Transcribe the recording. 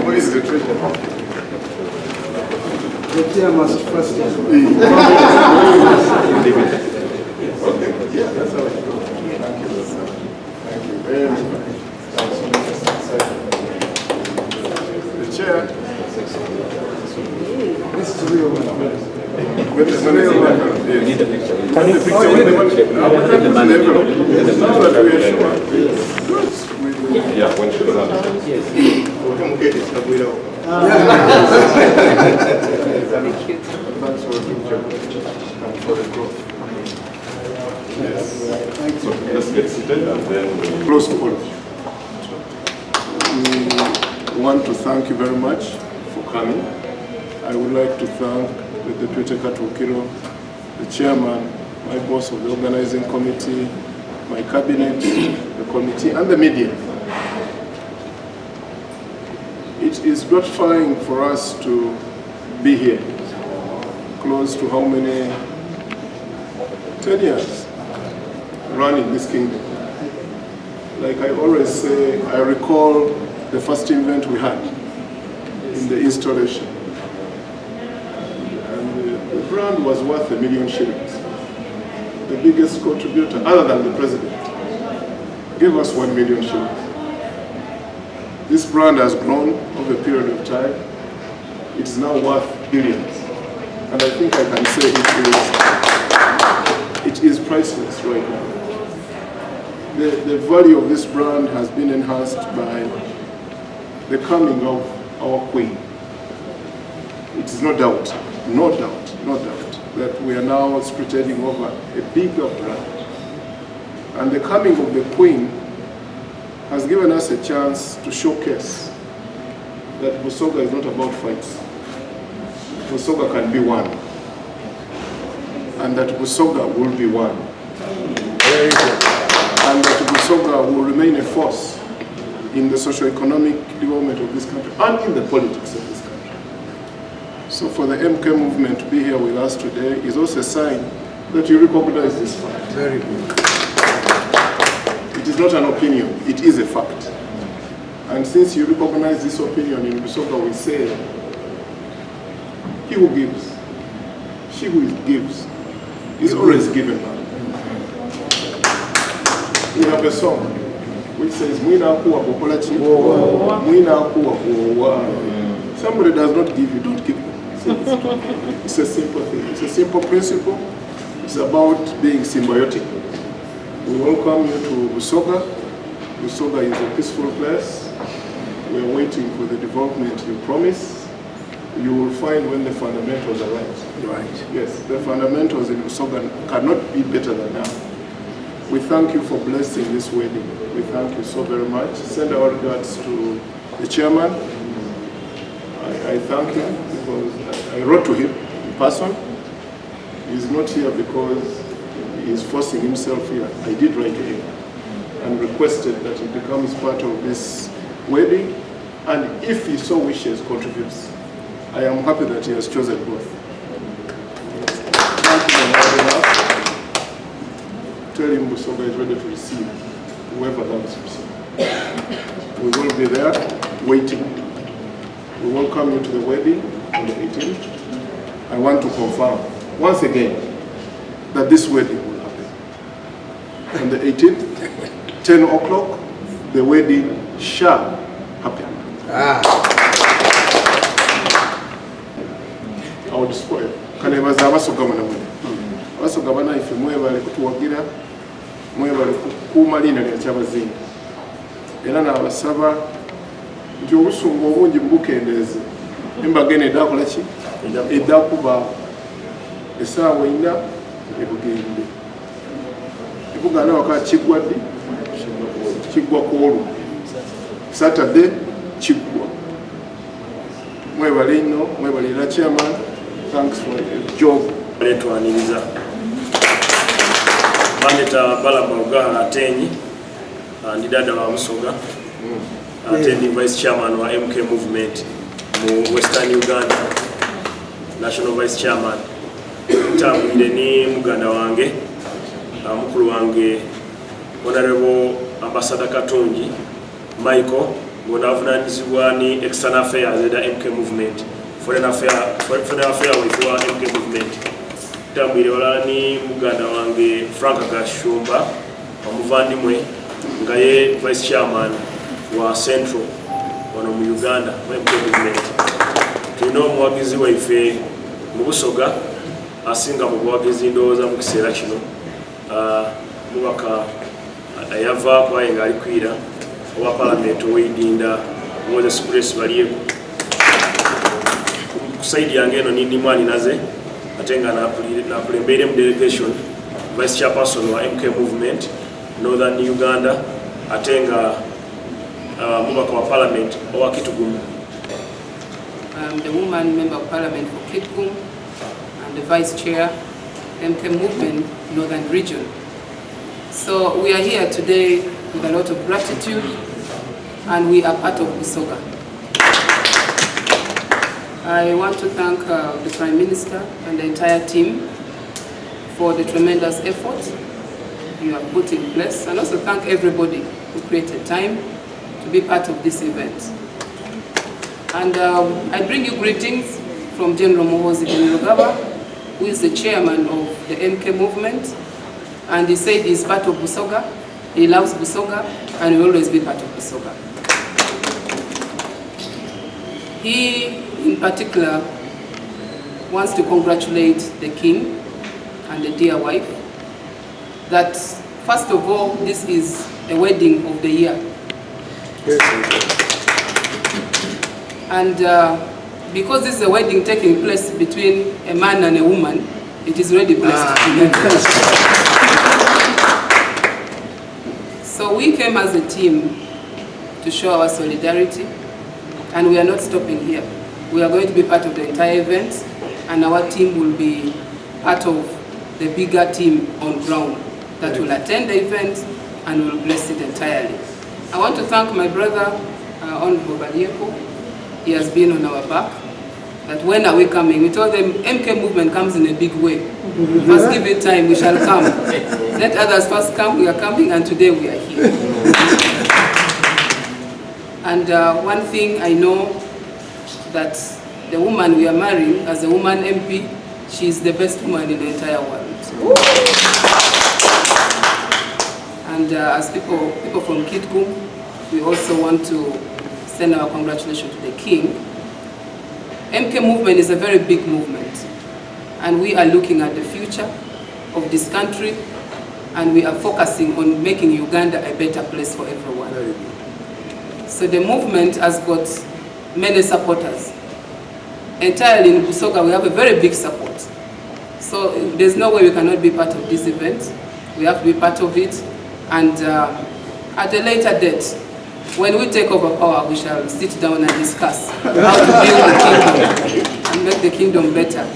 What is the treasure? The chair must first. Okay, yeah, that's how it goes. Thank you, sir. Thank you very much. The chair. This is the real one. With the real one. You need a picture. Can you picture with the money? Now that we are sure. Yeah, when she goes out. Yes. We can get it. Thanks for the picture and for the growth. Yes. So let's get seated and then close to all. We want to thank you very much for coming. I would like to thank the Deputy Katukiro, the chairman, my boss of the organizing committee, my cabinet, the committee, and the media. It is gratifying for us to be here, close to how many? 10 years running this kingdom. Like I always say, I recall the first event we had in the installation. And the brand was worth $1 million shillings. The biggest contributor, other than the president, gave us 1 million shillings. This brand has grown over a period of time. It is now worth billions. And I think I can say it is priceless right now. The value of this brand has been enhanced by the coming of our Queen. It is no doubt that we are now spearheading over a bigger brand. And the coming of the Queen has given us a chance to showcase that Busoga is not about fights. Busoga can be one. And that Busoga will be one. And that Busoga will remain a force in the socio-economic development of this country and in the politics of this country. So for the MK movement to be here with us today is also a sign that you recognize this fact. Very good. It is not an opinion, it is a fact. And since you recognize this opinion in Busoga, we say, he who gives, she who gives, is always given back. We have a song which says, Mwina kuwa bokolachi, Mwina kuwa kuwa. Somebody does not give, you don't give them. It's a simple thing. It's a simple principle. It's about being symbiotic. We welcome you to Busoga. Busoga is a peaceful place. We are waiting for the development you promise. You will find when the fundamentals are right. Right. Yes, the fundamentals in Busoga cannot be better than now. We thank you for blessing this wedding. We thank you so very much. Send our regards to the chairman. I thank him because I wrote to him in person. He's not here because he's forcing himself here. I did write to him and requested that he becomes part of this wedding, and if he so wishes, contributes. I am happy that he has chosen both. Thank you for us. Tell him Busoga is ready to receive whoever loves himself. We will be there waiting. We welcome you to the wedding on the 18th. I want to confirm once again that this wedding will happen. On the 18th, 10 o'clock, the wedding shall happen. I will spoil. Can I was abasoga mwana mwana? Abasoga bana ife mwebale kutuwagira, mwebale kumalina lya Kyabazinga. Era n'abasaba nti obusungu obungi bukendeeze. Embaga eno eddakola ki? Eddakuba essaawa 4 ebugende. Ebuganda waka kiggwa ddi? Kiggwa ku olwo. Saturday kiggwa. Mwebale nnyo, mwebalira chairman. Thanks for the job. Letwaniriza. Bandeta Balaba Uganda Atenyi, ndi dada wa Busoga. attending Vice Chairman wa MK Movement mu Western Uganda, National Vice Chairman. Tambwire ni muganda wange, mukulu wange Honorable Ambassador Katongi Michael, ng'onavunanyizibwa ni External Affairs eda MK Movement, Foreign Affairs with MK Movement. Tambwire wala ni muganda wange Frank Gashumba, omuvandimwe nga ye Vice Chairman wa Central wano mu Uganda mu MK Movement. Tulina omuwagizi waife mu Busoga asinga mu buwagizi ndowooza mu kiseera kino, mubaka ayava kwaye nga ali kwira owa Parliament ow'Idinda Moses Grace Balieko. Ku side yange eno nindi mwani naze ate nga nakulembeire mu delegation Vice Chairperson wa MK Movement Northern Uganda ate nga mubaka wa Parliament owa Kitugumu. I'm the woman member of Parliament for Kitgum and the Vice Chair MK Movement Northern Region. So we are here today with a lot of gratitude, and we are part of Busoga. I want to thank the Prime Minister and the entire team for the tremendous effort you have put in place, and also thank everybody who created time to be part of this event. And I bring you greetings from General Muhoozi, who is the chairman of the MK Movement, and he said he's part of Busoga, he loves Busoga, and will always be part of Busoga. He, in particular, wants to congratulate the king and the dear wife that, first of all, this is a wedding of the year. And because this is a wedding taking place between a man and a woman, it is already blessed. So we came as a team to show our solidarity, and we are not stopping here. We are going to be part of the entire event, and our team will be part of the bigger team on ground that will attend the event and will bless it entirely. I want to thank my brother, Honorable Balieko. He has been on our back. That when are we coming? We told them MK Movement comes in a big way. First give it time, we shall come. Let others first come, we are coming, and today we are here. And one thing I know, that the woman we are marrying as a woman MP, she is the best woman in the entire world. And as people from Kitgum, we also want to send our congratulations to the king. MK Movement is a very big movement, and we are looking at the future of this country, and we are focusing on making Uganda a better place for everyone. So the movement has got many supporters. Entirely in Busoga, we have a very big support. So there's no way we cannot be part of this event. We have to be part of it, and at a later date, when we take over power, we shall sit down and discuss how to build the kingdom and make the kingdom better.